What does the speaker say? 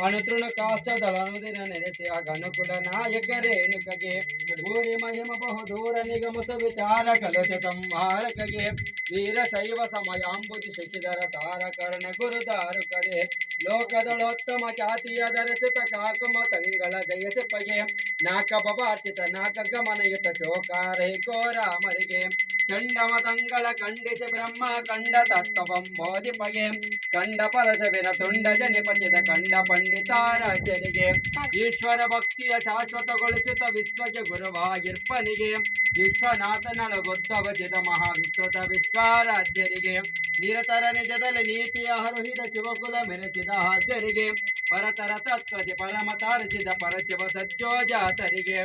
ಅನುತೃಣ ಕಾಷ್ಟದಳನುದಿನ ನೆನೆಸಿ ಅಗನುಕುಲ ನಾಯಕ ರೇಣುಕಗೆ ಭೂರಿ ಮಹಿಮ ಬಹುದೂರ ನಿಗಮ ವಿಚಾರ ಕಲಶ ಸಂಹಾರಕಗೆ ವೀರಶೈವ ಸಮಯಾಂಬುದಿ ಶಶಿಧರ ತಾರಕರ್ಣ ಗುರುದಾರುಕರೆ ಲೋಕದಳೋತ್ತಮ ಖ್ಯಾತಿಯ ಧರಿಸಿತ ಕಾಕುಮ ತಂಗಳ ಜಯಸಿಪಗೆ ನಾಕ ಬಬಾರ್ಚಿತ ನಾಕ ಗಮನಯುತ ಚೋಕಾರೇ ಕೋರಾಮರಿಗೆ ಚಂಡಮತಂಗಳ ಖಂಡಿಸಿ ಬ್ರಹ್ಮ ಕಂಡ ತತ್ವಂ ಬೋಧಿಪಗೆ ಕಂಡ ಪರಸವಿನ ತುಂಡ ಜನಿಪಚಿತ ಕಂಡ ಪಂಡಿತಾರಾಧ್ಯರಿಗೆ ಈಶ್ವರ ಭಕ್ತಿಯ ಶಾಶ್ವತಗೊಳಿಸುತ್ತ ವಿಶ್ವಕ್ಕೆ ಗುರುವಾಗಿರ್ಪನಿಗೆ ವಿಶ್ವನಾಥನಳಗೊದ್ದವಚಿತ ಮಹಾವಿಶ್ವತ ವಿಶ್ವಾರಾಧ್ಯರಿಗೆ ನಿರತರ ನಿಜದಲ್ಲಿ ನೀತಿಯ ಹರುಹಿದ ಶಿವಕುಲ ಮೆರೆಸಿದ ಹಾದ್ಯರಿಗೆ ಪರತರ ತತ್ವತೆ ಪರಮತಾರಿಸಿದ ಪರಶಿವ ಸಜ್ಜೋಜಾತರಿಗೆ